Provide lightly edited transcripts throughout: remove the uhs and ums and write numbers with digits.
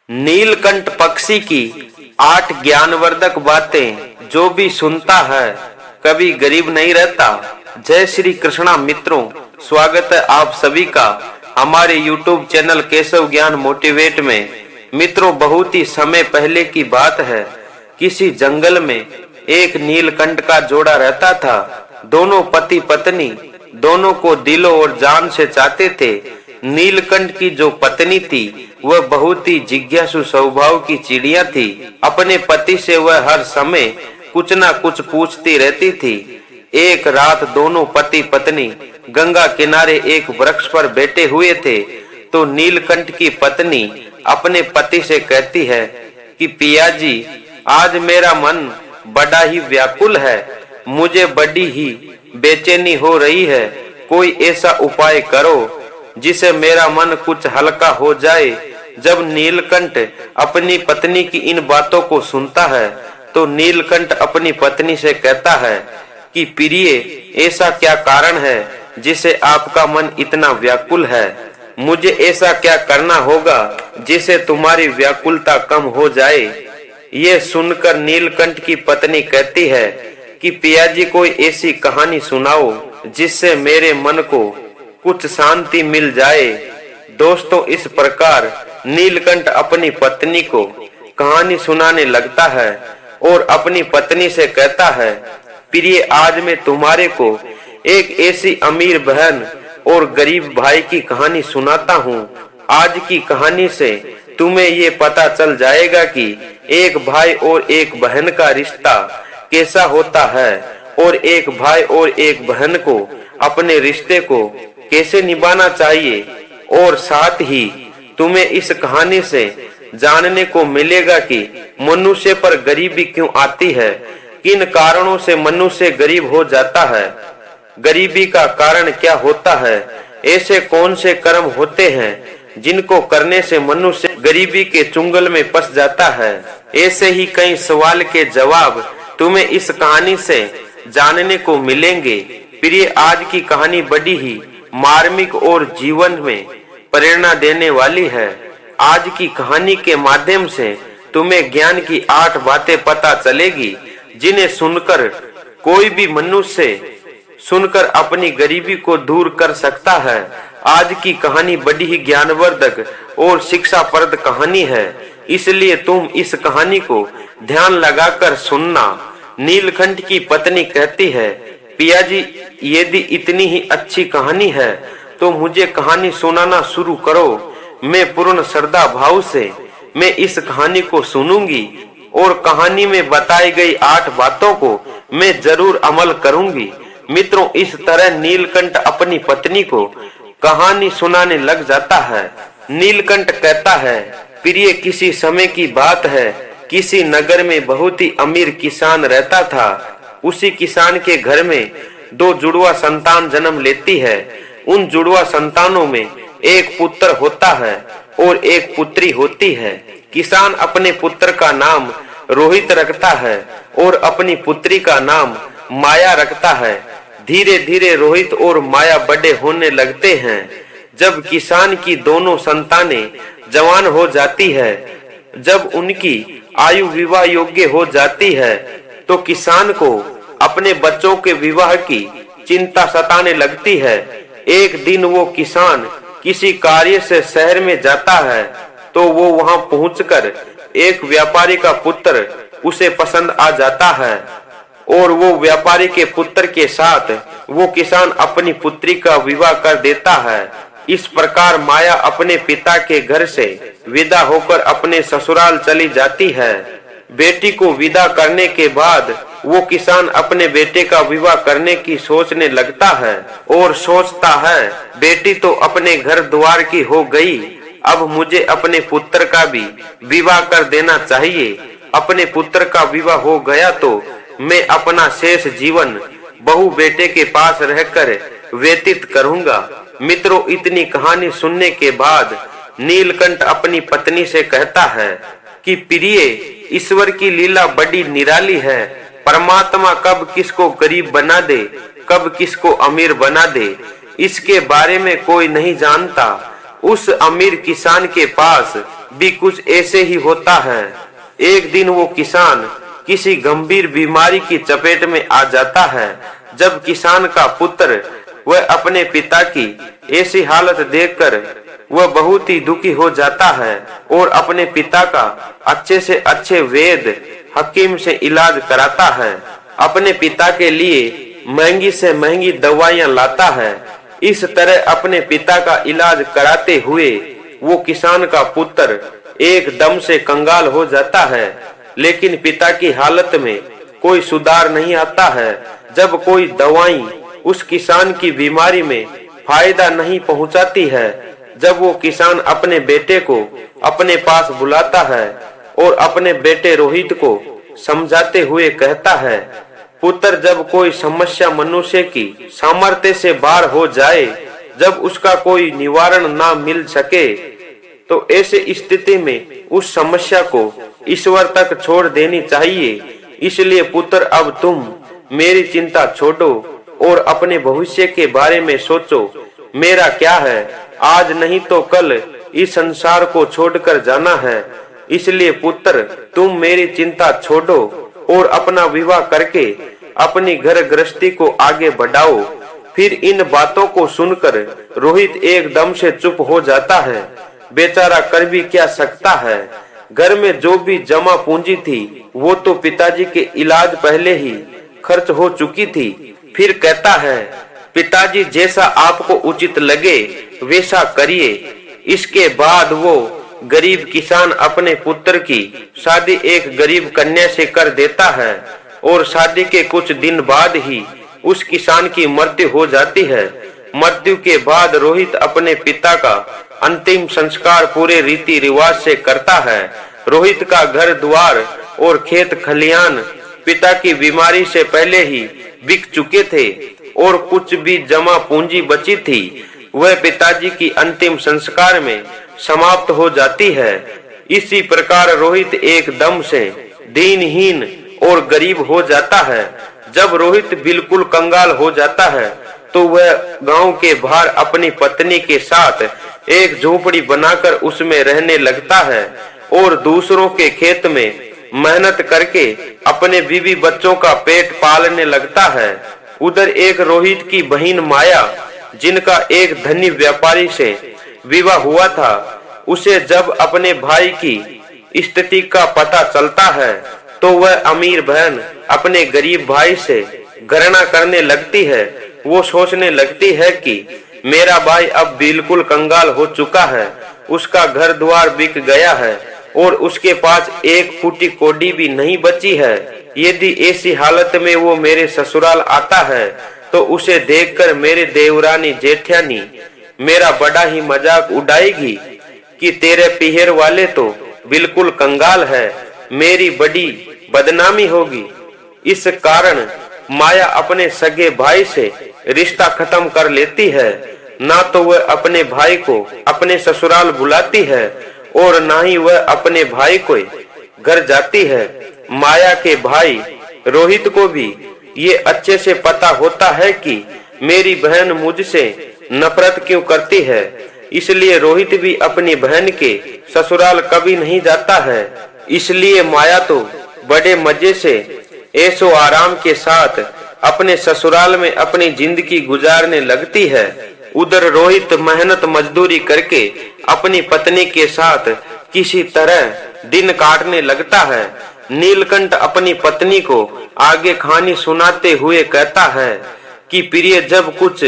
नीलकंठ पक्षी की 8 ज्ञानवर्धक बातें जो भी सुनता है कभी गरीब नहीं रहता। जय श्री कृष्णा मित्रों, स्वागत है आप सभी का हमारे YouTube चैनल केशव ज्ञान मोटिवेट में। मित्रों, बहुत ही समय पहले की बात है, किसी जंगल में एक नीलकंठ का जोड़ा रहता था। दोनों पति पत्नी दोनों को दिलों और जान से चाहते थे। नीलकंठ की जो पत्नी थी वह बहुत ही जिज्ञासु स्वभाव की चिड़िया थी। अपने पति से वह हर समय कुछ ना कुछ पूछती रहती थी। एक रात दोनों पति पत्नी गंगा किनारे एक वृक्ष पर बैठे हुए थे तो नीलकंठ की पत्नी अपने पति से कहती है कि पिया जी, आज मेरा मन बड़ा ही व्याकुल है, मुझे बड़ी ही बेचैनी हो रही है। कोई ऐसा उपाय करो जिसे मेरा मन कुछ हल्का हो जाए। जब नीलकंठ अपनी पत्नी की इन बातों को सुनता है तो नीलकंठ अपनी पत्नी से कहता है कि प्रिय, ऐसा क्या कारण है जिसे आपका मन इतना व्याकुल है? मुझे ऐसा क्या करना होगा जिसे तुम्हारी व्याकुलता कम हो जाए? ये सुनकर नीलकंठ की पत्नी कहती है कि पिया जी, कोई ऐसी कहानी सुनाओ जिससे मेरे मन को कुछ शांति मिल जाए। दोस्तों, इस प्रकार नीलकंठ अपनी पत्नी को कहानी सुनाने लगता है और अपनी पत्नी से कहता है, प्रिय, आज मैं तुम्हारे को एक ऐसी अमीर बहन और गरीब भाई की कहानी सुनाता हूँ। आज की कहानी से तुम्हें ये पता चल जाएगा कि एक भाई और एक बहन का रिश्ता कैसा होता है और एक भाई और एक बहन को अपने रिश्ते को कैसे निभाना चाहिए। और साथ ही तुम्हें इस कहानी से जानने को मिलेगा कि मनुष्य पर गरीबी क्यों आती है, किन कारणों से मनुष्य गरीब हो जाता है, गरीबी का कारण क्या होता है, ऐसे कौन से कर्म होते हैं जिनको करने से मनुष्य गरीबी के चुंगल में फंस जाता है। ऐसे ही कई सवाल के जवाब तुम्हें इस कहानी से जानने को मिलेंगे। प्रिय, आज की कहानी बड़ी ही मार्मिक और जीवन में प्रेरणा देने वाली है। आज की कहानी के माध्यम से तुम्हें ज्ञान की 8 बातें पता चलेगी जिन्हें सुनकर कोई भी मनुष्य सुनकर अपनी गरीबी को दूर कर सकता है। आज की कहानी बड़ी ही ज्ञानवर्धक और शिक्षाप्रद कहानी है, इसलिए तुम इस कहानी को ध्यान लगाकर सुनना। नीलकंठ की पत्नी कहती है, पिया जी, यदि इतनी ही अच्छी कहानी है तो मुझे कहानी सुनाना शुरू करो। मैं पूर्ण श्रद्धा भाव से मैं इस कहानी को सुनूंगी और कहानी में बताई गई 8 बातों को मैं जरूर अमल करूंगी। मित्रों, इस तरह नीलकंठ अपनी पत्नी को कहानी सुनाने लग जाता है। नीलकंठ कहता है, प्रिय, किसी समय की बात है, किसी नगर में बहुत ही अमीर किसान रहता था। उसी किसान के घर में 2 जुड़वा संतान जन्म लेती है। उन जुड़वा संतानों में एक पुत्र होता है और एक पुत्री होती है। किसान अपने पुत्र का नाम रोहित रखता है और अपनी पुत्री का नाम माया रखता है। धीरे धीरे रोहित और माया बड़े होने लगते हैं। जब किसान की दोनों संतानें जवान हो जाती है, जब उनकी आयु विवाह योग्य हो जाती है, तो किसान को अपने बच्चों के विवाह की चिंता सताने लगती है। एक दिन वो किसान किसी कार्य से शहर में जाता है तो वो वहां पहुंचकर एक व्यापारी का पुत्र उसे पसंद आ जाता है और वो व्यापारी के पुत्र के साथ वो किसान अपनी पुत्री का विवाह कर देता है। इस प्रकार माया अपने पिता के घर से विदा होकर अपने ससुराल चली जाती है। बेटी को विदा करने के बाद वो किसान अपने बेटे का विवाह करने की सोचने लगता है और सोचता है, बेटी तो अपने घर द्वार की हो गई, अब मुझे अपने पुत्र का भी विवाह कर देना चाहिए। अपने पुत्र का विवाह हो गया तो मैं अपना शेष जीवन बहू बेटे के पास रहकर व्यतीत करूंगा। मित्रों, इतनी कहानी सुनने के बाद नीलकंठ अपनी पत्नी से कहता है कि प्रिय, ईश्वर की लीला बड़ी निराली है। परमात्मा कब किसको गरीब बना दे, कब किसको अमीर बना दे, इसके बारे में कोई नहीं जानता। उस अमीर किसान के पास भी कुछ ऐसे ही होता है। एक दिन वो किसान किसी गंभीर बीमारी की चपेट में आ जाता है। जब किसान का पुत्र वह अपने पिता की ऐसी हालत देखकर वह बहुत ही दुखी हो जाता है और अपने पिता का अच्छे से अच्छे वैद्य हकीम से इलाज कराता है। अपने पिता के लिए महंगी से महंगी दवाइयां लाता है। इस तरह अपने पिता का इलाज कराते हुए वो किसान का पुत्र एकदम से कंगाल हो जाता है। लेकिन पिता की हालत में कोई सुधार नहीं आता है। जब कोई दवाई उस किसान की बीमारी में फायदा नहीं पहुंचाती है, जब वो किसान अपने बेटे को अपने पास बुलाता है और अपने बेटे रोहित को समझाते हुए कहता है, पुत्र, जब कोई समस्या मनुष्य की सामर्थ्य से बाहर हो जाए, जब उसका कोई निवारण ना मिल सके, तो ऐसे स्थिति में उस समस्या को ईश्वर तक छोड़ देनी चाहिए। इसलिए पुत्र, अब तुम मेरी चिंता छोड़ो और अपने भविष्य के बारे में सोचो। मेरा क्या है, आज नहीं तो कल इस संसार को छोड़कर जाना है। इसलिए पुत्र, तुम मेरी चिंता छोड़ो और अपना विवाह करके अपनी घर गृहस्थी को आगे बढ़ाओ। फिर इन बातों को सुनकर रोहित एकदम से चुप हो जाता है। बेचारा कर भी क्या सकता है। घर में जो भी जमा पूंजी थी वो तो पिताजी के इलाज पहले ही खर्च हो चुकी थी। फिर कहता है, पिताजी, जैसा आपको उचित लगे वैसा करिए। इसके बाद वो गरीब किसान अपने पुत्र की शादी एक गरीब कन्या से कर देता है और शादी के कुछ दिन बाद ही उस किसान की मृत्यु हो जाती है। मृत्यु के बाद रोहित अपने पिता का अंतिम संस्कार पूरे रीति रिवाज से करता है। रोहित का घर द्वार और खेत खलियान पिता की बीमारी से पहले ही बिक चुके थे और कुछ भी जमा पूंजी बची थी वह पिताजी की अंतिम संस्कार में समाप्त हो जाती है। इसी प्रकार रोहित एकदम से दीनहीन और गरीब हो जाता है। जब रोहित बिल्कुल कंगाल हो जाता है तो वह गांव के बाहर अपनी पत्नी के साथ एक झोपड़ी बनाकर उसमें रहने लगता है और दूसरों के खेत में मेहनत करके अपने बीवी बच्चों का पेट पालने लगता है। उधर एक रोहित की बहन माया, जिनका एक धनी व्यापारी से विवाह हुआ था, उसे जब अपने भाई की स्थिति का पता चलता है तो वह अमीर बहन अपने गरीब भाई से घृणा करने लगती है। वो सोचने लगती है कि मेरा भाई अब बिल्कुल कंगाल हो चुका है, उसका घर द्वार बिक गया है और उसके पास एक फूटी कौड़ी भी नहीं बची है। यदि ऐसी हालत में वो मेरे ससुराल आता है तो उसे देखकर मेरे देवरानी जेठानी मेरा बड़ा ही मजाक उड़ाएगी कि तेरे पीहर वाले तो बिल्कुल कंगाल है, मेरी बड़ी बदनामी होगी। इस कारण माया अपने सगे भाई से रिश्ता खत्म कर लेती है। ना तो वह अपने भाई को अपने ससुराल बुलाती है और ना ही वह अपने भाई को घर जाती है। माया के भाई रोहित को भी ये अच्छे से पता होता है कि मेरी बहन मुझसे नफरत क्यों करती है, इसलिए रोहित भी अपनी बहन के ससुराल कभी नहीं जाता है। इसलिए माया तो बड़े मजे से ऐशो आराम के साथ अपने ससुराल में अपनी जिंदगी गुजारने लगती है। उधर रोहित मेहनत मजदूरी करके अपनी पत्नी के साथ किसी तरह दिन काटने लगता है। नीलकंठ अपनी पत्नी को आगे कहानी सुनाते हुए कहता है कि प्रिय, जब कुछ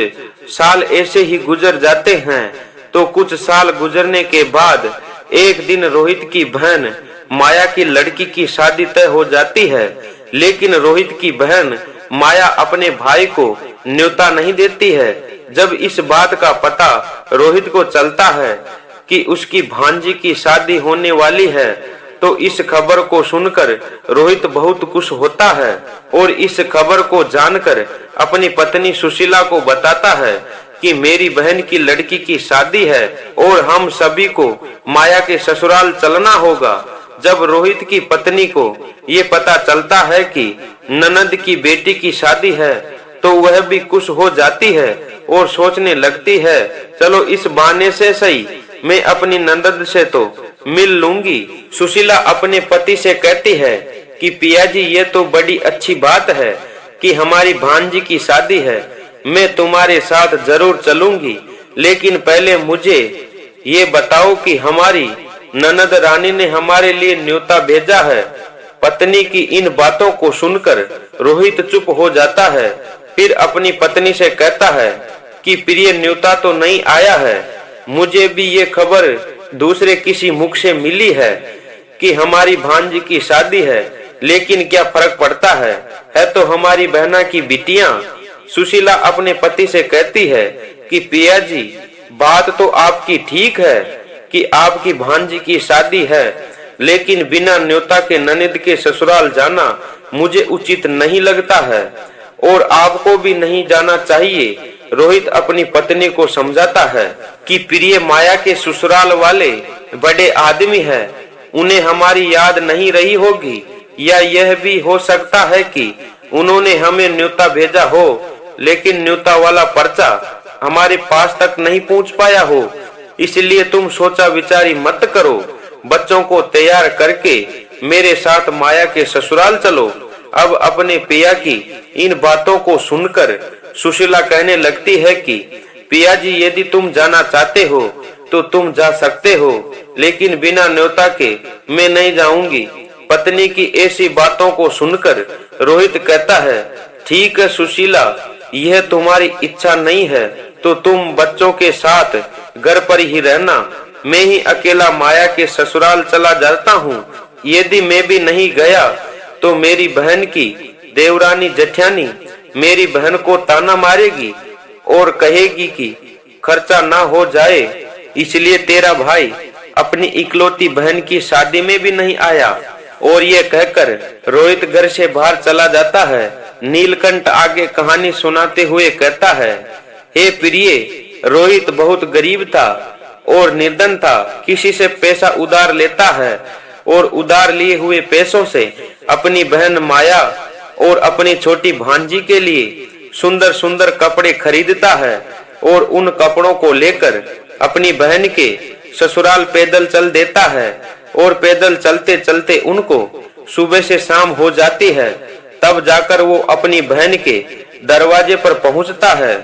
साल ऐसे ही गुजर जाते हैं तो कुछ साल गुजरने के बाद एक दिन रोहित की बहन माया की लड़की की शादी तय हो जाती है। लेकिन रोहित की बहन माया अपने भाई को न्योता नहीं देती है। जब इस बात का पता रोहित को चलता है कि उसकी भांजी की शादी होने वाली है तो इस खबर को सुनकर रोहित बहुत खुश होता है और इस खबर को जानकर अपनी पत्नी सुशीला को बताता है कि मेरी बहन की लड़की की शादी है और हम सभी को माया के ससुराल चलना होगा। जब रोहित की पत्नी को ये पता चलता है कि ननद की बेटी की शादी है तो वह भी खुश हो जाती है और सोचने लगती है, चलो इस बहाने से सही मैं अपनी नंदद से तो मिल लूंगी। सुशीला अपने पति से कहती है कि पिया जी, ये तो बड़ी अच्छी बात है कि हमारी भांजी की शादी है। मैं तुम्हारे साथ जरूर चलूंगी, लेकिन पहले मुझे ये बताओ कि हमारी ननद रानी ने हमारे लिए न्योता भेजा है। पत्नी की इन बातों को सुनकर रोहित चुप हो जाता है। फिर अपनी पत्नी से कहता है कि प्रिय, न्योता तो नहीं आया है। मुझे भी ये खबर दूसरे किसी मुख से मिली है कि हमारी भांजी की शादी है, लेकिन क्या फर्क पड़ता है तो हमारी बहना की बिटियां। सुशीला अपने पति से कहती है कि पिया जी, बात तो आपकी ठीक है कि आपकी भांजी की शादी है, लेकिन बिना न्योता के ननद के ससुराल जाना मुझे उचित नहीं लगता है और आपको भी नहीं जाना चाहिए। रोहित अपनी पत्नी को समझाता है कि प्रिय, माया के ससुराल वाले बड़े आदमी हैं, उन्हें हमारी याद नहीं रही होगी, या यह भी हो सकता है कि उन्होंने हमें न्योता भेजा हो, लेकिन न्योता वाला पर्चा हमारे पास तक नहीं पहुंच पाया हो। इसलिए तुम सोचा विचारी मत करो, बच्चों को तैयार करके मेरे साथ माया के ससुराल चलो। अब अपने पिया की इन बातों को सुनकर सुशीला कहने लगती है कि पिया जी, यदि तुम जाना चाहते हो तो तुम जा सकते हो, लेकिन बिना न्योता के मैं नहीं जाऊंगी। पत्नी की ऐसी बातों को सुनकर रोहित कहता है, ठीक है सुशीला, यह तुम्हारी इच्छा नहीं है तो तुम बच्चों के साथ घर पर ही रहना। मैं ही अकेला माया के ससुराल चला जाता हूँ। यदि मैं भी नहीं गया तो मेरी बहन की देवरानी जेठानी मेरी बहन को ताना मारेगी और कहेगी कि खर्चा ना हो जाए, इसलिए तेरा भाई अपनी इकलौती बहन की शादी में भी नहीं आया। और ये कहकर रोहित घर से बाहर चला जाता है। नीलकंठ आगे कहानी सुनाते हुए कहता है, हे प्रिय, रोहित बहुत गरीब था और निर्धन था। किसी से पैसा उधार लेता है और उधार लिए हुए पैसों से अपनी बहन माया और अपनी छोटी भांजी के लिए सुंदर सुंदर कपड़े खरीदता है और उन कपड़ों को लेकर अपनी बहन के ससुराल पैदल चल देता है। और पैदल चलते चलते उनको सुबह से शाम हो जाती है। तब जाकर वो अपनी बहन के दरवाजे पर पहुंचता है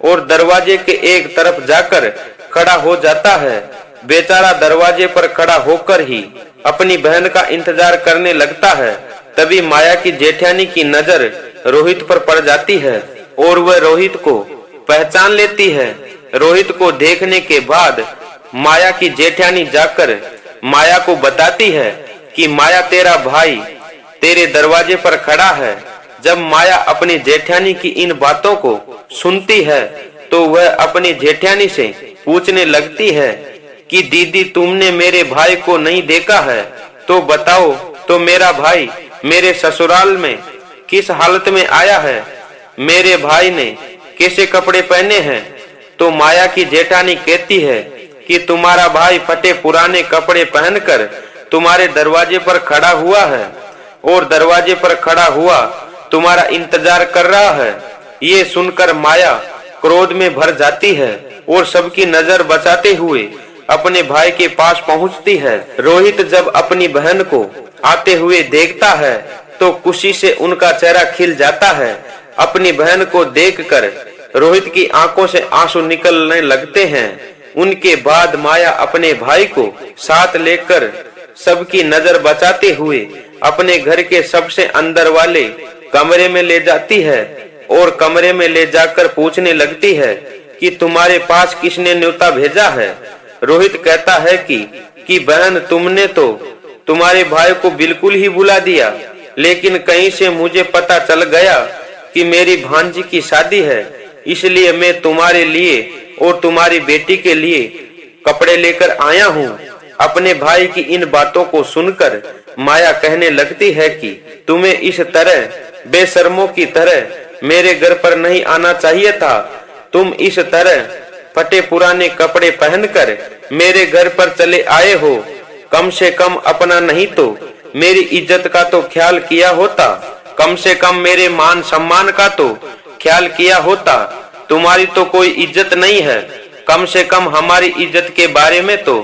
और दरवाजे के एक तरफ जाकर खड़ा हो जाता है। बेचारा दरवाजे पर खड़ा होकर ही अपनी बहन का इंतजार करने लगता है। तभी माया की जेठानी की नजर रोहित पर पड़ जाती है और वह रोहित को पहचान लेती है। रोहित को देखने के बाद माया की जेठानी जाकर माया को बताती है कि माया, तेरा भाई तेरे दरवाजे पर खड़ा है। जब माया अपनी जेठानी की इन बातों को सुनती है तो वह अपनी जेठानी से पूछने लगती है कि दीदी, तुमने मेरे भाई को नहीं देखा है तो बताओ तो मेरा भाई मेरे ससुराल में किस हालत में आया है, मेरे भाई ने कैसे कपड़े पहने हैं। तो माया की जेठानी कहती है कि तुम्हारा भाई फटे पुराने कपड़े पहनकर तुम्हारे दरवाजे पर खड़ा हुआ है और दरवाजे पर खड़ा हुआ तुम्हारा इंतजार कर रहा है। ये सुनकर माया क्रोध में भर जाती है और सबकी नजर बचाते हुए अपने भाई के पास पहुंचती है। रोहित जब अपनी बहन को आते हुए देखता है तो खुशी से उनका चेहरा खिल जाता है। अपनी बहन को देखकर रोहित की आंखों से आंसू निकलने लगते हैं। उनके बाद माया अपने भाई को साथ लेकर सबकी नजर बचाते हुए अपने घर के सबसे अंदर वाले कमरे में ले जाती है और कमरे में ले जाकर पूछने लगती है कि तुम्हारे पास किसने न्योता भेजा है। रोहित कहता है कि बहन, तुमने तो तुम्हारे भाई को बिल्कुल ही भुला दिया, लेकिन कहीं से मुझे पता चल गया कि मेरी भांजी की शादी है, इसलिए मैं तुम्हारे लिए और तुम्हारी बेटी के लिए कपड़े लेकर आया हूँ। अपने भाई की इन बातों को सुनकर माया कहने लगती है कि तुम्हें इस तरह बेशर्मों की तरह मेरे घर पर नहीं आना चाहिए था। तुम इस तरह फटे पुराने कपड़े पहनकर मेरे घर पर चले आए हो। कम से कम अपना नहीं तो मेरी इज्जत का तो ख्याल किया होता, कम से कम मेरे मान सम्मान का तो ख्याल किया होता। तुम्हारी तो कोई इज्जत नहीं है, कम से कम हमारी इज्जत के बारे में तो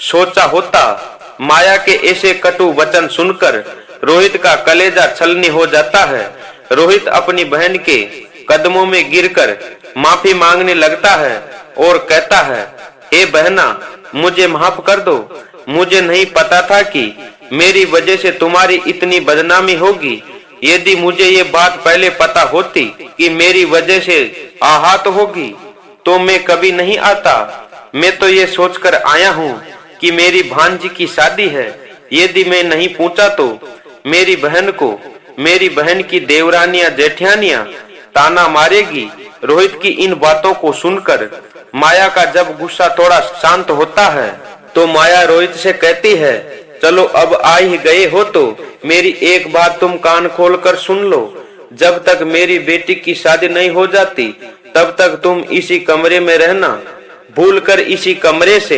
सोचा होता। माया के ऐसे कटु वचन सुनकर रोहित का कलेजा छलनी हो जाता है। रोहित अपनी बहन के कदमों में गिरकर माफी मांगने लगता है और कहता है, हे बहना, मुझे माफ कर दो। मुझे नहीं पता था कि मेरी वजह से तुम्हारी इतनी बदनामी होगी। यदि मुझे ये बात पहले पता होती कि मेरी वजह से आहत होगी तो मैं कभी नहीं आता। मैं तो ये सोचकर आया हूँ कि मेरी भांजी की शादी है। यदि मैं नहीं पूछा तो मेरी बहन को, मेरी बहन की देवरानियां जेठियानियां ताना मारेगी। रोहित की इन बातों को सुनकर माया का जब गुस्सा थोड़ा शांत होता है तो माया रोहित से कहती है, चलो अब आ ही गए हो तो मेरी एक बात तुम कान खोल कर सुन लो। जब तक मेरी बेटी की शादी नहीं हो जाती तब तक तुम इसी कमरे में रहना। भूलकर इसी कमरे से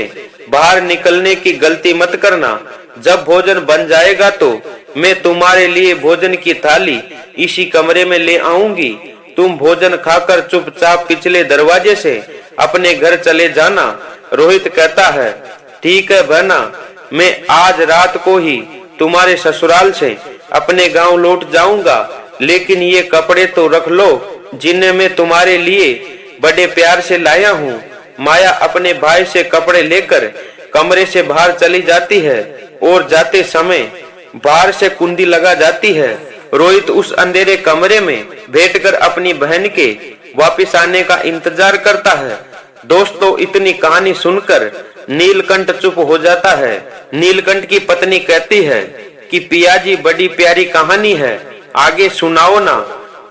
बाहर निकलने की गलती मत करना। जब भोजन बन जाएगा तो मैं तुम्हारे लिए भोजन की थाली इसी कमरे में ले आऊंगी। तुम भोजन खाकर चुपचाप पिछले दरवाजे से अपने घर चले जाना। रोहित कहता है, ठीक है बहना, मैं आज रात को ही तुम्हारे ससुराल से अपने गांव लौट जाऊंगा, लेकिन ये कपड़े तो रख लो जिन्हें मैं तुम्हारे लिए बड़े प्यार से लाया हूँ। माया अपने भाई से कपड़े लेकर कमरे से बाहर चली जाती है और जाते समय बाहर से कुंडी लगा जाती है। रोहित उस अंधेरे कमरे में बैठकर अपनी बहन के वापस आने का इंतजार करता है। दोस्तों, इतनी कहानी सुनकर नीलकंठ चुप हो जाता है। नीलकंठ की पत्नी कहती है कि पियाजी, बड़ी प्यारी कहानी है, आगे सुनाओ ना,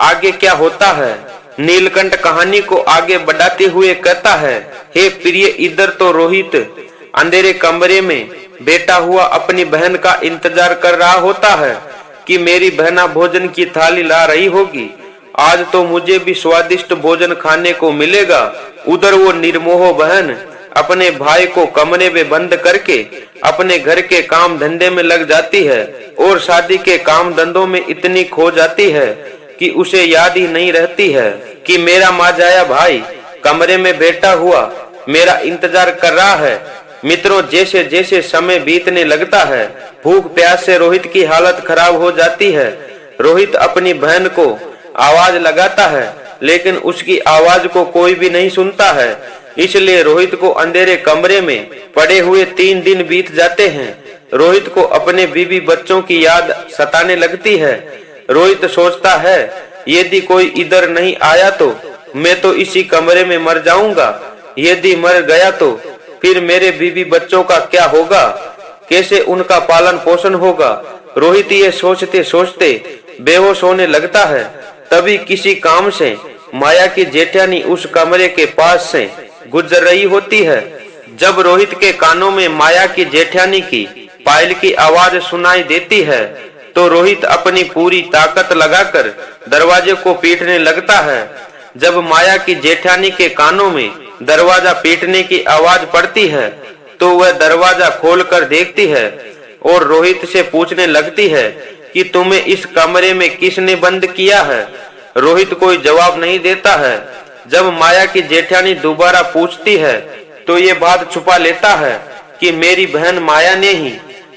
आगे क्या होता है। नीलकंठ कहानी को आगे बढ़ाते हुए कहता है, हे प्रिय, इधर तो रोहित अंधेरे कमरे में बैठा हुआ अपनी बहन का इंतजार कर रहा होता है कि मेरी बहना भोजन की थाली ला रही होगी। आज तो मुझे भी स्वादिष्ट भोजन खाने को मिलेगा। उधर वो निर्मोह बहन अपने भाई को कमरे में बंद करके अपने घर के काम धंधे में लग जाती है और शादी के काम धंधों में इतनी खो जाती है कि उसे याद ही नहीं रहती है कि मेरा माजाया भाई कमरे में बैठा हुआ मेरा इंतजार कर रहा है। मित्रों, जैसे जैसे समय बीतने लगता है, भूख प्यास से रोहित की हालत खराब हो जाती है। रोहित अपनी बहन को आवाज लगाता है, लेकिन उसकी आवाज को कोई भी नहीं सुनता है। इसलिए रोहित को अंधेरे कमरे में पड़े हुए 3 दिन बीत जाते हैं। रोहित को अपने बीवी बच्चों की याद सताने लगती है। रोहित सोचता है, यदि कोई इधर नहीं आया तो मैं तो इसी कमरे में मर जाऊंगा। यदि मर गया तो फिर मेरे बीवी बच्चों का क्या होगा, कैसे उनका पालन पोषण होगा। रोहित ये सोचते सोचते बेहोश होने लगता है। तभी किसी काम से माया की जेठानी उस कमरे के पास से गुजर रही होती है। जब रोहित के कानों में माया की जेठानी की पायल की आवाज सुनाई देती है तो रोहित अपनी पूरी ताकत लगाकर दरवाजे को पीटने लगता है। जब माया की जेठानी के कानों में दरवाजा पीटने की आवाज पड़ती है तो वह दरवाजा खोलकर देखती है और रोहित से पूछने लगती है कि तुम्हें इस कमरे में किसने बंद किया है। रोहित कोई जवाब नहीं देता है। जब माया की जेठानी दोबारा पूछती है तो ये बात छुपा लेता है कि मेरी बहन माया ने ही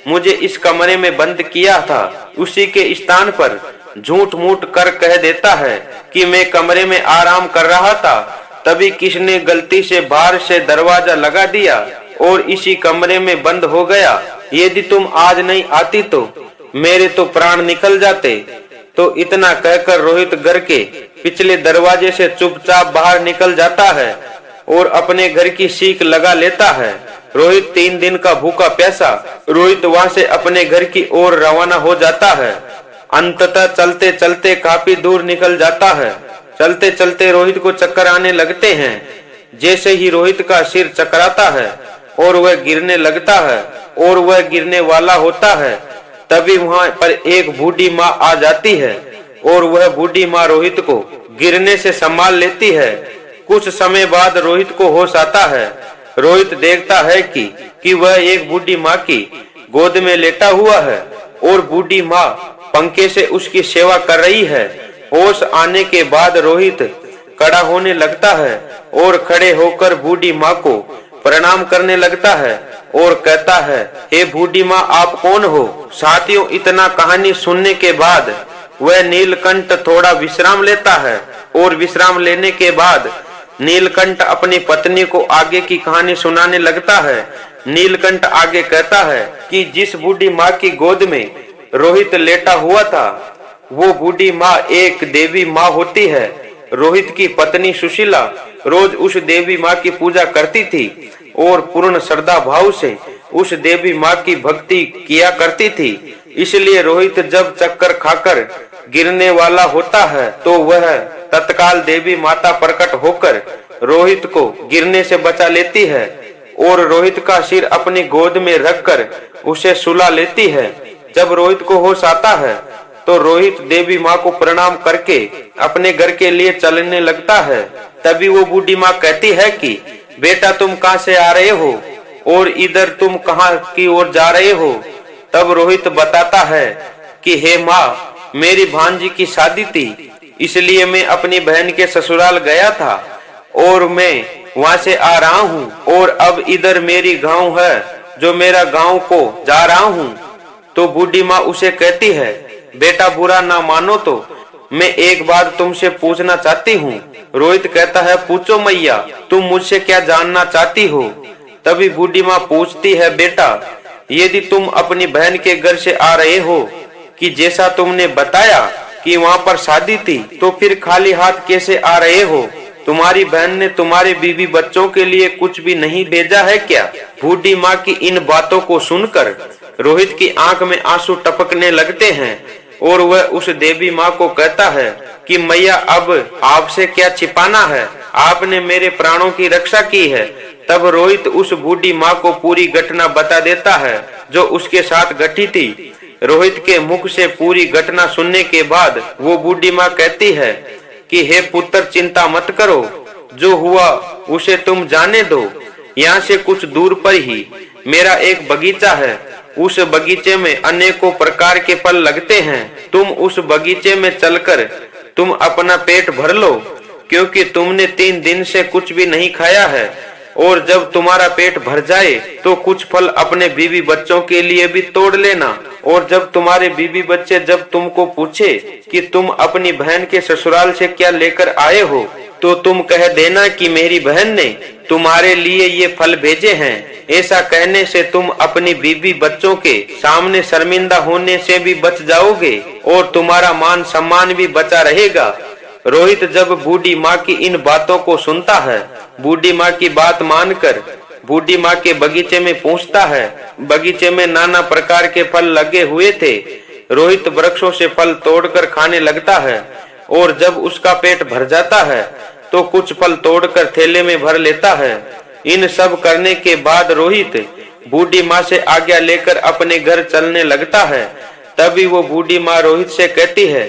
मुझे इस कमरे में बंद किया था। उसी के स्थान पर झूठ मूठ कर कह देता है कि मैं कमरे में आराम कर रहा था, तभी किसने गलती से बाहर से दरवाजा लगा दिया और इसी कमरे में बंद हो गया। यदि तुम आज नहीं आती तो मेरे तो प्राण निकल जाते। तो इतना कहकर रोहित घर के पिछले दरवाजे से चुपचाप बाहर निकल जाता है और अपने घर की सीख लगा लेता है। रोहित 3 दिन का भूखा प्यासा रोहित वहां से अपने घर की ओर रवाना हो जाता है। अंततः चलते चलते काफी दूर निकल जाता है। चलते चलते रोहित को चक्कर आने लगते हैं। जैसे ही रोहित का सिर चकराता है और वह गिरने लगता है और वह गिरने वाला होता है, तभी वहां पर एक बूढ़ी माँ आ जाती है और वह बूढ़ी माँ रोहित को गिरने से संभाल लेती है। कुछ समय बाद रोहित को होश आता है। रोहित देखता है कि वह एक बूढ़ी माँ की गोद में लेटा हुआ है और बूढ़ी माँ पंखे से उसकी सेवा कर रही है। होश आने के बाद रोहित खड़ा होने लगता है। और खड़े होकर बूढ़ी माँ को प्रणाम करने लगता है और कहता है, हे बूढ़ी माँ, आप कौन हो? साथियों, इतना कहानी सुनने के बाद वह नीलकंठ थोड़ा विश्राम लेता है और विश्राम लेने के बाद नीलकंठ अपनी पत्नी को आगे की कहानी सुनाने लगता है। नीलकंठ आगे कहता है कि जिस बूढ़ी माँ की गोद में रोहित लेटा हुआ था, वो बूढ़ी माँ एक देवी माँ होती है। रोहित की पत्नी सुशीला रोज उस देवी माँ की पूजा करती थी और पूर्ण श्रद्धा भाव से उस देवी माँ की भक्ति किया करती थी। इसलिए रोहित जब चक्कर खाकर गिरने वाला होता है तो वह तत्काल देवी माता प्रकट होकर रोहित को गिरने से बचा लेती है और रोहित का सिर अपनी गोद में रखकर उसे सुला लेती है। जब रोहित को होश आता है तो रोहित देवी माँ को प्रणाम करके अपने घर के लिए चलने लगता है। तभी वो बूढ़ी माँ कहती है कि बेटा, तुम कहाँ से आ रहे हो और इधर तुम कहाँ की ओर जा रहे हो? तब रोहित बताता है कि हे माँ, मेरी भांजी की शादी थी, इसलिए मैं अपनी बहन के ससुराल गया था और मैं वहाँ से आ रहा हूँ और अब इधर मेरी गांव है जो मेरा गांव को जा रहा हूँ। तो बूढ़ी माँ उसे कहती है, बेटा, बुरा ना मानो तो मैं एक बात तुमसे पूछना चाहती हूँ। रोहित कहता है, पूछो मैया, तुम मुझसे क्या जानना चाहती हो? तभी बूढ़ी माँ पूछती है, बेटा, यदि तुम अपनी बहन के घर से आ रहे हो कि जैसा तुमने बताया कि वहाँ पर शादी थी, तो फिर खाली हाथ कैसे आ रहे हो? तुम्हारी बहन ने तुम्हारे बीवी बच्चों के लिए कुछ भी नहीं भेजा है क्या? बूढ़ी माँ की इन बातों को सुनकर रोहित की आंख में आंसू टपकने लगते हैं और वह उस देवी माँ को कहता है कि मैया, अब आपसे क्या छिपाना है, आपने मेरे प्राणों की रक्षा की है। तब रोहित उस बूढ़ी माँ को पूरी घटना बता देता है जो उसके साथ घटी थी। रोहित के मुख से पूरी घटना सुनने के बाद वो बूढ़ी माँ कहती है कि हे पुत्र, चिंता मत करो, जो हुआ उसे तुम जाने दो। यहाँ से कुछ दूर पर ही मेरा एक बगीचा है, उस बगीचे में अनेकों प्रकार के फल लगते हैं। तुम उस बगीचे में चलकर तुम अपना पेट भर लो, क्योंकि तुमने 3 दिन से कुछ भी नहीं खाया है। और जब तुम्हारा पेट भर जाए तो कुछ फल अपने बीवी बच्चों के लिए भी तोड़ लेना। और जब तुम्हारे बीवी बच्चे जब तुमको पूछे कि तुम अपनी बहन के ससुराल से क्या लेकर आए हो, तो तुम कह देना कि मेरी बहन ने तुम्हारे लिए ये फल भेजे हैं। ऐसा कहने से तुम अपनी बीवी बच्चों के सामने शर्मिंदा होने से भी बच जाओगे और तुम्हारा मान सम्मान भी बचा रहेगा। रोहित जब बूढ़ी माँ की इन बातों को सुनता है, बूढ़ी माँ की बात मानकर बूढ़ी माँ के बगीचे में पहुँचता है। बगीचे में नाना प्रकार के फल लगे हुए थे। रोहित वृक्षों से फल तोड़कर खाने लगता है और जब उसका पेट भर जाता है तो कुछ फल तोड़कर थैले में भर लेता है। इन सब करने के बाद रोहित बूढ़ी माँ से आज्ञा लेकर अपने घर चलने लगता है। तभी वो बूढ़ी माँ रोहित से कहती है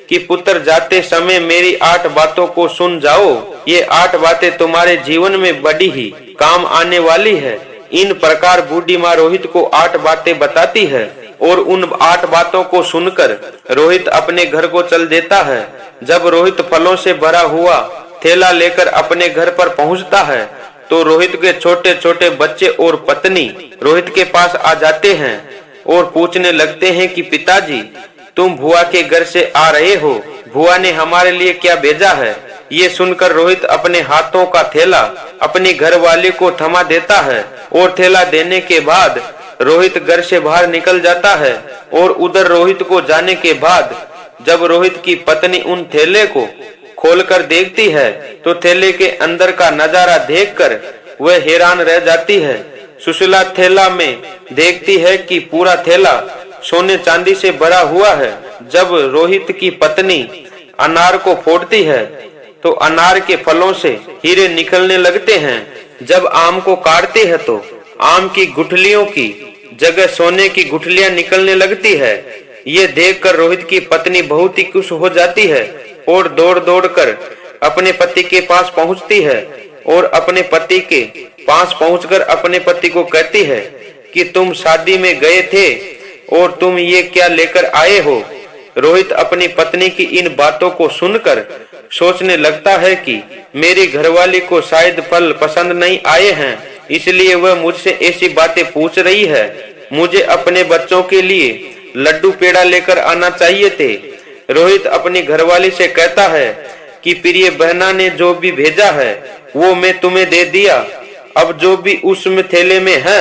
कि पुत्र, जाते समय मेरी 8 बातों को सुन जाओ। ये 8 बातें तुम्हारे जीवन में बड़ी ही काम आने वाली है। इन प्रकार बूढ़ी माँ रोहित को 8 बातें बताती है और उन 8 बातों को सुनकर रोहित अपने घर को चल देता है। जब रोहित फलों से भरा हुआ थैला लेकर अपने घर पर पहुंचता है तो रोहित के छोटे छोटे बच्चे और पत्नी रोहित के पास आ जाते हैं और पूछने लगते हैं कि पिताजी, तुम बुआ के घर से आ रहे हो, बुआ ने हमारे लिए क्या भेजा है? ये सुनकर रोहित अपने हाथों का थैला अपनी घरवाली को थमा देता है और थैला देने के बाद रोहित घर से बाहर निकल जाता है। और उधर रोहित को जाने के बाद जब रोहित की पत्नी उन थैले को खोलकर देखती है तो थैले के अंदर का नजारा देखकर वह हैरान रह जाती है। सुशीला थैला में देखती है कि पूरा थैला सोने चांदी से भरा हुआ है। जब रोहित की पत्नी अनार को फोड़ती है तो अनार के फलों से हीरे निकलने लगते हैं। जब आम को काटती है तो आम की गुठलियों की जगह सोने की गुठलियां निकलने लगती है। ये देखकर रोहित की पत्नी बहुत ही खुश हो जाती है और दौड़ दौड़ कर अपने पति के पास पहुंचती है और अपने पति के पास पहुंचकर अपने पति को कहती है कि तुम शादी में गए थे और तुम ये क्या लेकर आए हो? रोहित अपनी पत्नी की इन बातों को सुनकर सोचने लगता है कि मेरी घरवाली को शायद फल पसंद नहीं आए हैं, इसलिए वह मुझसे ऐसी बातें पूछ रही है। मुझे अपने बच्चों के लिए लड्डू पेड़ा लेकर आना चाहिए थे। रोहित अपनी घरवाली से कहता है कि प्रिय बहना ने जो भी भेजा है वो मैं तुम्हें दे दिया। अब जो भी उसमें थैले में है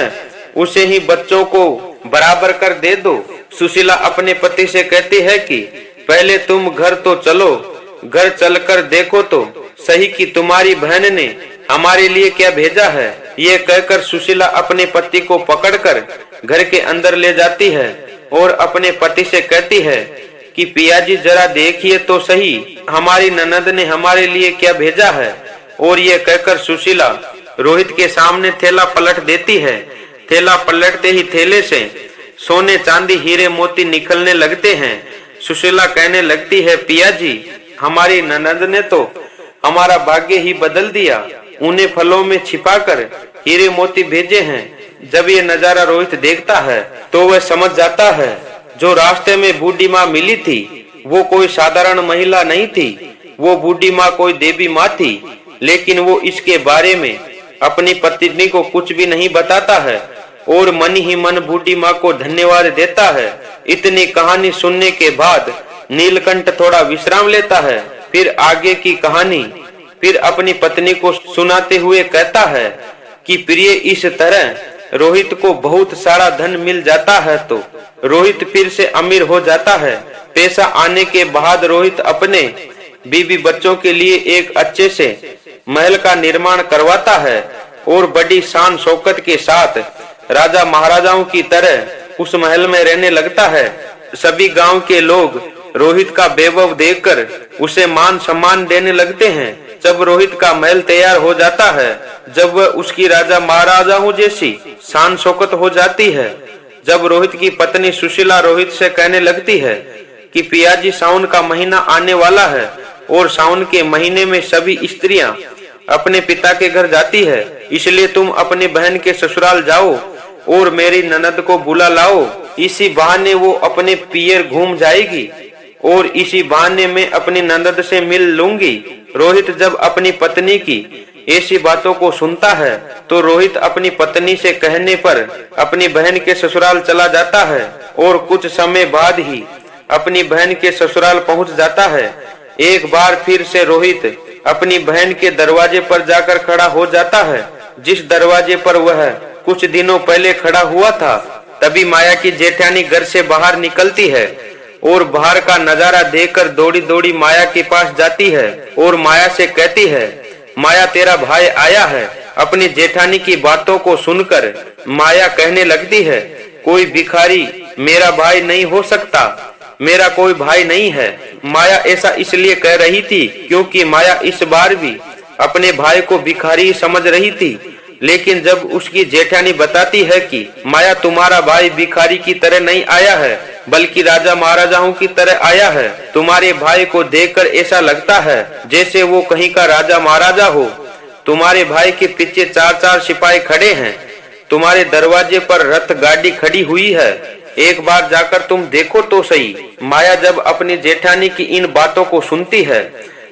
उसे ही बच्चों को बराबर कर दे दो। सुशीला अपने पति से कहती है कि पहले तुम घर तो चलो, घर चलकर देखो तो सही कि तुम्हारी बहन ने हमारे लिए क्या भेजा है। ये कहकर सुशीला अपने पति को पकड़कर घर के अंदर ले जाती है और अपने पति से कहती है कि पिया जी जरा देखिए तो सही हमारी ननद ने हमारे लिए क्या भेजा है। और ये कहकर सुशीला रोहित के सामने थैला पलट देती है। थैला पलटते ही थैले से सोने चांदी हीरे मोती निकलने लगते हैं। सुशीला कहने लगती है पिया जी हमारी ननद ने तो हमारा भाग्य ही बदल दिया, उन्हें फलों में छिपाकर हीरे मोती भेजे हैं। जब ये नजारा रोहित देखता है तो वह समझ जाता है जो रास्ते में बूढ़ी माँ मिली थी वो कोई साधारण महिला नहीं थी, वो बूढ़ी माँ कोई देवी माँ थी। लेकिन वो इसके बारे में अपनी पत्नी को कुछ भी नहीं बताता है और मन ही मन बूढ़ी माँ को धन्यवाद देता है। इतनी कहानी सुनने के बाद नीलकंठ थोड़ा विश्राम लेता है, फिर आगे की कहानी फिर अपनी पत्नी को सुनाते हुए कहता है कि प्रिय इस तरह रोहित को बहुत सारा धन मिल जाता है तो रोहित फिर से अमीर हो जाता है। पैसा आने के बाद रोहित अपने बीवी बच्चों के लिए एक अच्छे से महल का निर्माण करवाता है और बड़ी शान शौकत के साथ राजा महाराजाओं की तरह उस महल में रहने लगता है। सभी गांव के लोग रोहित का वैभव देखकर उसे मान सम्मान देने लगते हैं। जब रोहित का महल तैयार हो जाता है, जब वह उसकी राजा महाराजाओं जैसी शान शौकत हो जाती है, जब रोहित की पत्नी सुशीला रोहित से कहने लगती है कि पियाजी सावन का महीना आने वाला है और सावन के महीने में सभी स्त्रियां अपने पिता के घर जाती है, इसलिए तुम अपनी बहन के ससुराल जाओ और मेरी ननद को बुला लाओ। इसी बहाने वो अपने पियर घूम जाएगी और इसी बहाने में अपनी ननद से मिल लूंगी। रोहित जब अपनी पत्नी की ऐसी बातों को सुनता है तो रोहित अपनी पत्नी से कहने पर अपनी बहन के ससुराल चला जाता है और कुछ समय बाद ही अपनी बहन के ससुराल पहुंच जाता है। एक बार फिर से रोहित अपनी बहन के दरवाजे पर जाकर खड़ा हो जाता है, जिस दरवाजे पर वह कुछ दिनों पहले खड़ा हुआ था। तभी माया की जेठानी घर से बाहर निकलती है और बाहर का नजारा देखकर दौड़ी दौड़ी माया के पास जाती है और माया से कहती है माया तेरा भाई आया है। अपनी जेठानी की बातों को सुनकर माया कहने लगती है कोई भिखारी मेरा भाई नहीं हो सकता, मेरा कोई भाई नहीं है। माया ऐसा इसलिए कह रही थी क्योंकि माया इस बार भी अपने भाई को भिखारी समझ रही थी। लेकिन जब उसकी जेठानी बताती है कि माया तुम्हारा भाई भिखारी की तरह नहीं आया है बल्कि राजा महाराजाओं की तरह आया है, तुम्हारे भाई को देखकर ऐसा लगता है जैसे वो कहीं का राजा महाराजा हो। तुम्हारे भाई के पीछे 4-4 सिपाही खड़े हैं, तुम्हारे दरवाजे पर रथ गाड़ी खड़ी हुई है, एक बार जाकर तुम देखो तो सही। माया जब अपनी जेठानी की इन बातों को सुनती है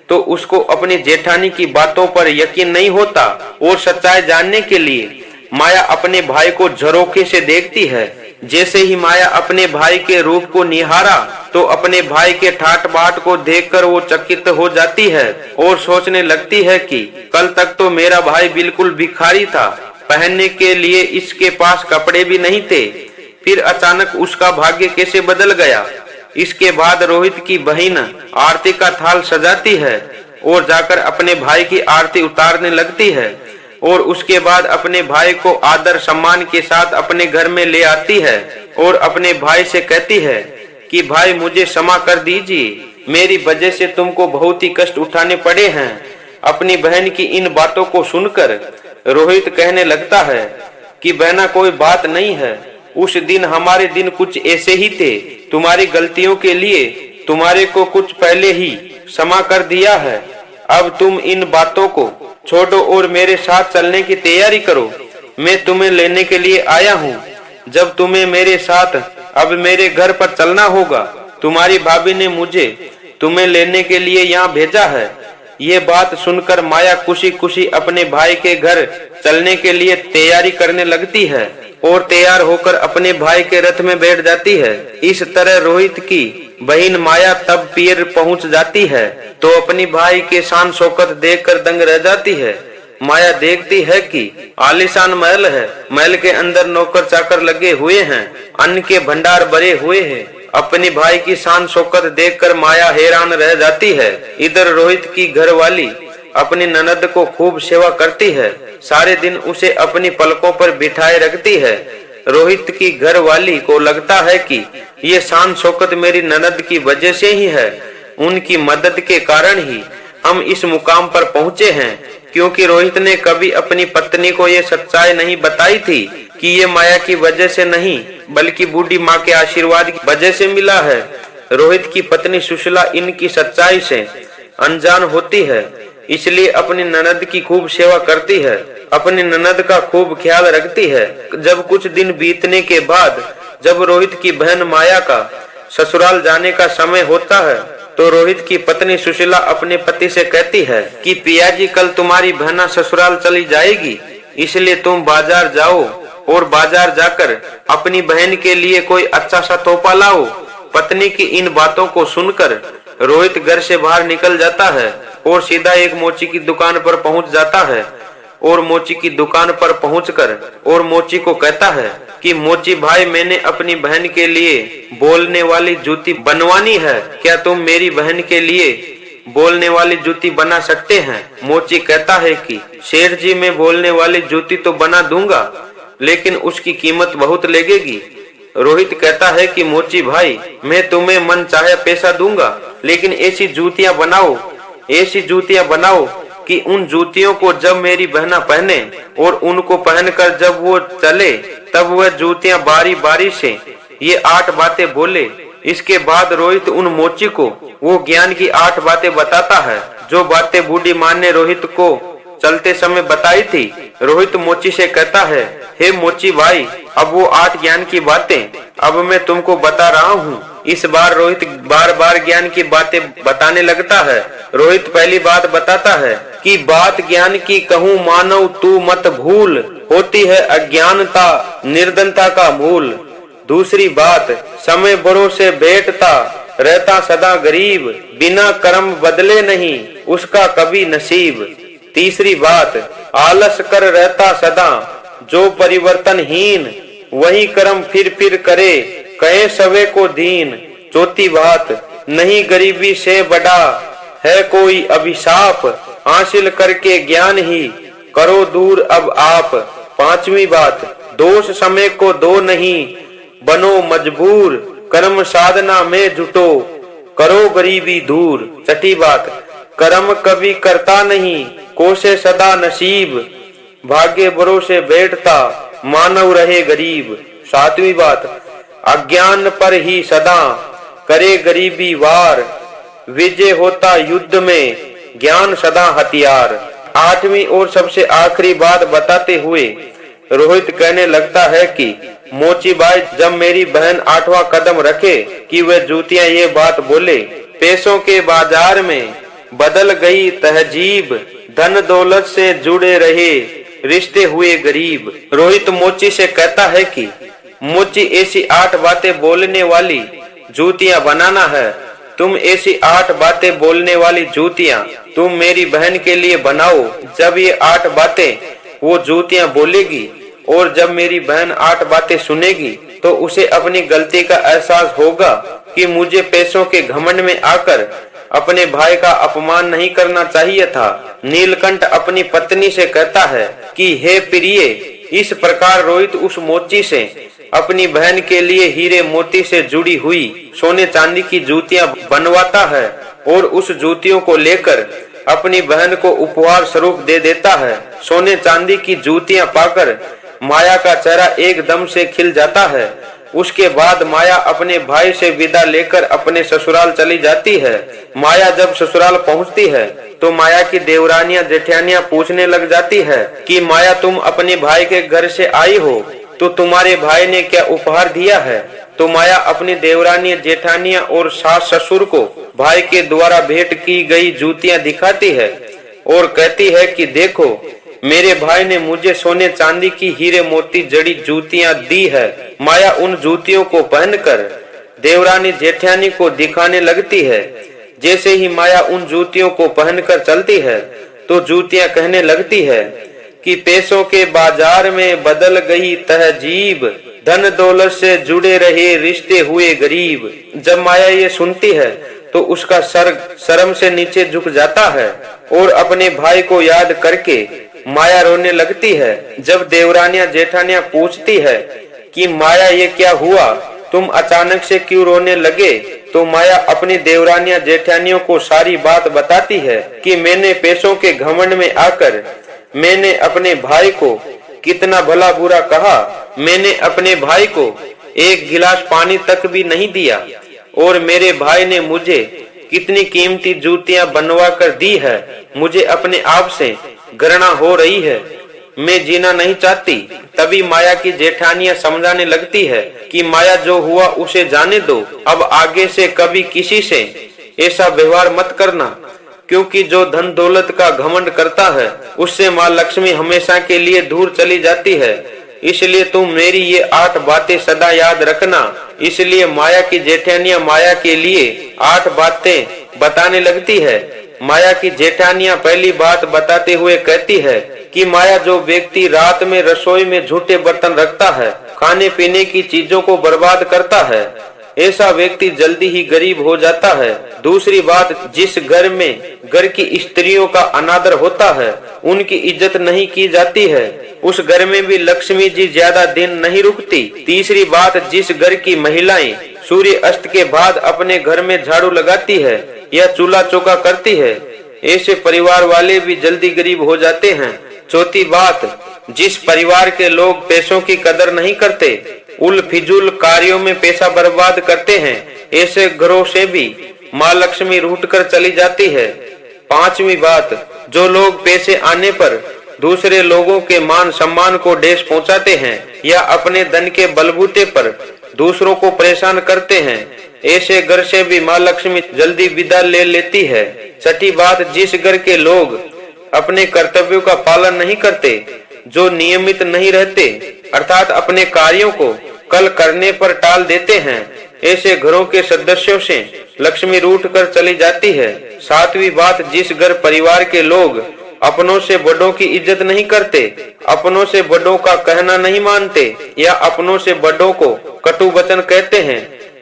तो उसको अपनी जेठानी की बातों पर यकीन नहीं होता और सच्चाई जानने के लिए माया अपने भाई को झरोखे से देखती है। जैसे ही माया अपने भाई के रूप को निहारा तो अपने भाई के ठाट बाट को देखकर वो चकित हो जाती है और सोचने लगती है कि कल तक तो मेरा भाई बिल्कुल भिखारी था, पहनने के लिए इसके पास कपड़े भी नहीं थे, फिर अचानक उसका भाग्य कैसे बदल गया। इसके बाद रोहित की बहन आरती का थाल सजाती है और जाकर अपने भाई की आरती उतारने लगती है और उसके बाद अपने भाई को आदर सम्मान के साथ अपने घर में ले आती है और अपने भाई से कहती है कि भाई मुझे क्षमा कर दीजिए, मेरी वजह से तुमको बहुत ही कष्ट उठाने पड़े हैं। अपनी बहन की इन बातों को सुनकर रोहित कहने लगता है कि बहना कोई बात नहीं है, उस दिन हमारे दिन कुछ ऐसे ही थे, तुम्हारी गलतियों के लिए तुम्हारे को कुछ पहले ही क्षमा कर दिया है। अब तुम इन बातों को छोड़ो और मेरे साथ चलने की तैयारी करो, मैं तुम्हें लेने के लिए आया हूँ। जब तुम्हें मेरे साथ अब मेरे घर पर चलना होगा, तुम्हारी भाभी ने मुझे तुम्हें लेने के लिए यहाँ भेजा है। ये बात सुनकर माया खुशी खुशी अपने भाई के घर चलने के लिए तैयारी करने लगती है और तैयार होकर अपने भाई के रथ में बैठ जाती है। इस तरह रोहित की बहन माया तब पियर पहुंच जाती है तो अपनी भाई के शान शौकत देखकर दंग रह जाती है। माया देखती है कि आलीशान महल है, महल के अंदर नौकर चाकर लगे हुए हैं, अन्न के भंडार भरे हुए हैं। अपनी भाई की शान शौकत देखकर माया हैरान रह जाती है। इधर रोहित की घरवाली अपनी ननद को खूब सेवा करती है, सारे दिन उसे अपनी पलकों पर बिठाए रखती है। रोहित की घरवाली को लगता है कि ये शान शौकत मेरी ननद की वजह से ही है, उनकी मदद के कारण ही हम इस मुकाम पर पहुंचे हैं। क्योंकि रोहित ने कभी अपनी पत्नी को ये सच्चाई नहीं बताई थी कि ये माया की वजह से नहीं बल्कि बूढ़ी माँ के आशीर्वाद की वजह से मिला है। रोहित की पत्नी सुशीला इनकी सच्चाई से अनजान होती है, इसलिए अपनी ननद की खूब सेवा करती है, अपनी ननद का खूब ख्याल रखती है। जब कुछ दिन बीतने के बाद जब रोहित की बहन माया का ससुराल जाने का समय होता है तो रोहित की पत्नी सुशीला अपने पति से कहती है कि पिया जी कल तुम्हारी बहना ससुराल चली जाएगी, इसलिए तुम बाजार जाओ और बाजार जाकर अपनी बहन के लिए कोई अच्छा सा तोहफा लाओ। पत्नी की इन बातों को सुनकर रोहित घर से बाहर निकल जाता है और सीधा एक मोची की दुकान पर पहुंच जाता है और मोची की दुकान पर पहुंचकर और मोची को कहता है कि मोची भाई मैंने अपनी बहन के लिए बोलने वाली जूती बनवानी है, क्या तुम मेरी बहन के लिए बोलने वाली जूती बना सकते हैं? मोची कहता है कि शेठ जी मैं बोलने वाली जूती तो बना दूंगा लेकिन उसकी कीमत बहुत लगेगी। रोहित कहता है कि मोची भाई मैं तुम्हें मन चाहे पैसा दूंगा लेकिन ऐसी जूतियां बनाओ कि उन जूतियों को जब मेरी बहना पहने और उनको पहनकर जब वो चले तब वह जूतियां बारी बारी से ये 8 बातें बोले। इसके बाद रोहित उन मोची को वो ज्ञान की 8 बातें बताता है जो बातें बूढ़ी माँ ने रोहित को चलते समय बताई थी। रोहित मोची से कहता है, हे मोची भाई अब वो 8 ज्ञान की बातें अब मैं तुमको बता रहा हूँ। इस बार रोहित बार बार ज्ञान की बातें बताने लगता है। रोहित पहली बात बताता है कि बात ज्ञान की कहूँ मानव तू मत भूल, होती है अज्ञानता निर्धनता का मूल। दूसरी बात समय बड़ों से बैठता रहता सदा गरीब, बिना कर्म बदले नहीं उसका कभी नसीब। तीसरी बात आलस कर रहता सदा जो परिवर्तनहीन, वही कर्म फिर करे कहे सवे को दीन। चौथी बात नहीं गरीबी से बड़ा है कोई अभिशाप, हासिल करके ज्ञान ही करो दूर अब आप। पांचवी बात दोष समय को दो नहीं बनो मजबूर, कर्म साधना में जुटो करो गरीबी दूर। छठी बात कर्म कभी करता नहीं कोसे सदा नसीब, भाग्य भरोसे बैठता मानव रहे गरीब। सातवीं बात अज्ञान पर ही सदा करे गरीबी वार, विजय होता युद्ध में ज्ञान सदा हथियार। आठवीं और सबसे आखिरी बात बताते हुए रोहित कहने लगता है कि मोची भाई जब मेरी बहन 8वां कदम रखे कि वह जूतियां ये बात बोले, पैसों के बाजार में बदल गई तहजीब, धन दौलत से जुड़े रहे रिश्ते हुए गरीब। रोहित मोची से कहता है कि मोची ऐसी 8 बातें बोलने वाली जूतियां बनाना है, तुम ऐसी 8 बातें बोलने वाली जूतियां तुम मेरी बहन के लिए बनाओ। जब ये 8 बातें वो जूतियां बोलेगी और जब मेरी बहन 8 बातें सुनेगी तो उसे अपनी गलती का एहसास होगा कि मुझे पैसों के घमंड में आकर अपने भाई का अपमान नहीं करना चाहिए था। नीलकंठ अपनी पत्नी से कहता है कि हे प्रिय, इस प्रकार रोहित उस मोची से अपनी बहन के लिए हीरे मोती से जुड़ी हुई सोने चांदी की जूतियां बनवाता है और उस जूतियों को लेकर अपनी बहन को उपहार स्वरूप दे देता है। सोने चांदी की जूतियां पाकर माया का चेहरा एकदम से खिल जाता है। उसके बाद माया अपने भाई से विदा लेकर अपने ससुराल चली जाती है। माया जब ससुराल पहुंचती है तो माया की देवरानियां जेठानियां पूछने लग जाती है कि माया तुम अपने भाई के घर से आई हो तो तुम्हारे भाई ने क्या उपहार दिया है? तो माया अपनी देवरानी जेठानियां और सास ससुर को भाई के द्वारा भेंट की गई जूतियां दिखाती है और कहती है कि देखो, मेरे भाई ने मुझे सोने चांदी की हीरे मोती जड़ी जूतियां दी है। माया उन जूतियों को पहनकर देवरानी जेठानी को दिखाने लगती है। जैसे ही माया उन जूतियों को पहनकर चलती है तो जूतियां कहने लगती है कि पैसों के बाजार में बदल गई तहजीब, धन दौलत से जुड़े रहे रिश्ते हुए गरीब। जब माया ये सुनती है तो उसका सर शर्म से नीचे झुक जाता है और अपने भाई को याद करके माया रोने लगती है। जब देवरानियां जेठानियां पूछती है कि माया ये क्या हुआ, तुम अचानक से क्यों रोने लगे, तो माया अपनी देवरानियां जेठानियों को सारी बात बताती है कि मैंने पैसों के घमंड में आकर मैंने अपने भाई को कितना भला बुरा कहा। मैंने अपने भाई को एक गिलास पानी तक भी नहीं दिया और मेरे भाई ने मुझे कितनी कीमती जूतियां बनवा कर दी है। मुझे अपने आप से घृणा हो रही है, मैं जीना नहीं चाहती। तभी माया की जेठानियां समझाने लगती है कि माया जो हुआ उसे जाने दो, अब आगे से कभी किसी से ऐसा व्यवहार मत करना, क्योंकि जो धन दौलत का घमंड करता है उससे माँ लक्ष्मी हमेशा के लिए दूर चली जाती है। इसलिए तुम मेरी ये 8 बातें सदा याद रखना। इसलिए माया की जेठानियां माया के लिए 8 बातें बताने लगती है। माया की जेठानियां पहली बात बताते हुए कहती है कि माया, जो व्यक्ति रात में रसोई में झूठे बर्तन रखता है, खाने पीने की चीजों को बर्बाद करता है, ऐसा व्यक्ति जल्दी ही गरीब हो जाता है। दूसरी बात, जिस घर में घर की स्त्रियों का अनादर होता है, उनकी इज्जत नहीं की जाती है, उस घर में भी लक्ष्मी जी ज्यादा दिन नहीं रुकती। तीसरी बात, जिस घर की महिलाएं सूर्य अस्त के बाद अपने घर में झाड़ू लगाती है या चूल्हा चौका करती है, ऐसे परिवार वाले भी जल्दी गरीब हो जाते हैं। चौथी बात, जिस परिवार के लोग पैसों की कदर नहीं करते, उल फिजूल कार्यों में पैसा बर्बाद करते हैं, ऐसे घरों से भी माँ लक्ष्मी रूठ कर चली जाती है। पांचवी बात, जो लोग पैसे आने पर दूसरे लोगों के मान सम्मान को ठेस पहुंचाते हैं या अपने धन के बलबूते पर दूसरों को परेशान करते हैं, ऐसे घर से भी माँ लक्ष्मी जल्दी विदा ले लेती है। छठी बात, जिस घर के लोग अपने कर्तव्यों का पालन नहीं करते, जो नियमित नहीं रहते, अर्थात अपने कार्यों को कल करने पर टाल देते हैं, ऐसे घरों के सदस्यों से लक्ष्मी रूठ कर चली जाती है। सातवीं बात, जिस घर परिवार के लोग अपनों से बड़ों की इज्जत नहीं करते, अपनों से बड़ों का कहना नहीं मानते या अपनों से बड़ों को कटु वचन कहते हैं,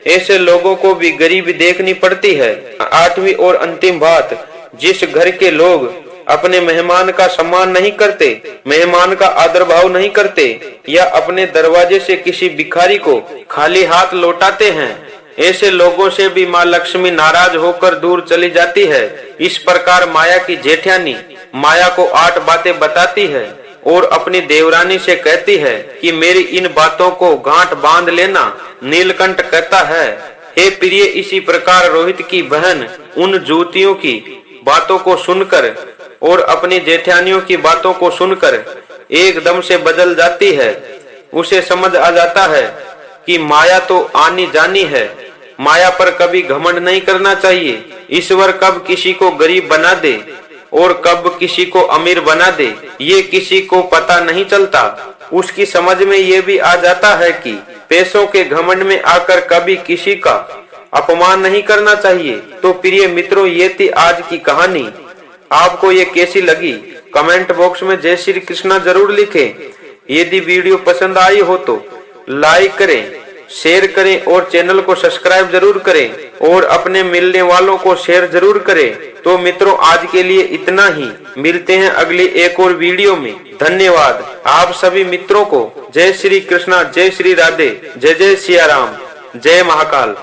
ऐसे लोगों को भी गरीबी देखनी पड़ती है। आठवीं और अंतिम बात, जिस घर के लोग अपने मेहमान का सम्मान नहीं करते, मेहमान का आदर भाव नहीं करते या अपने दरवाजे से किसी भिखारी को खाली हाथ लौटाते हैं, ऐसे लोगों से भी माँ लक्ष्मी नाराज होकर दूर चली जाती है। इस प्रकार माया की जेठानी माया को 8 बातें बताती है और अपनी देवरानी से कहती है कि मेरी इन बातों को गांठ बांध लेना। नीलकंठ कहता है, हे प्रिय, इसी प्रकार रोहित की बहन उन जूतियों की बातों को सुनकर और अपनी जेठानियों की बातों को सुनकर एकदम से बदल जाती है। उसे समझ आ जाता है कि माया तो आनी जानी है, माया पर कभी घमंड नहीं करना चाहिए। ईश्वर कब किसी को गरीब बना दे और कब किसी को अमीर बना दे, ये किसी को पता नहीं चलता। उसकी समझ में ये भी आ जाता है कि पैसों के घमंड में आकर कभी किसी का अपमान नहीं करना चाहिए। तो प्रिय मित्रों, ये थी आज की कहानी। आपको ये कैसी लगी कमेंट बॉक्स में जय श्री कृष्णा जरूर लिखें। यदि वीडियो पसंद आई हो तो लाइक करें, शेयर करें और चैनल को सब्सक्राइब जरूर करें और अपने मिलने वालों को शेयर जरूर करें। तो मित्रों, आज के लिए इतना ही। मिलते हैं अगली एक और वीडियो में। धन्यवाद। आप सभी मित्रों को जय श्री कृष्णा, जय श्री राधे, जय जय सिया राम, जय महाकाल।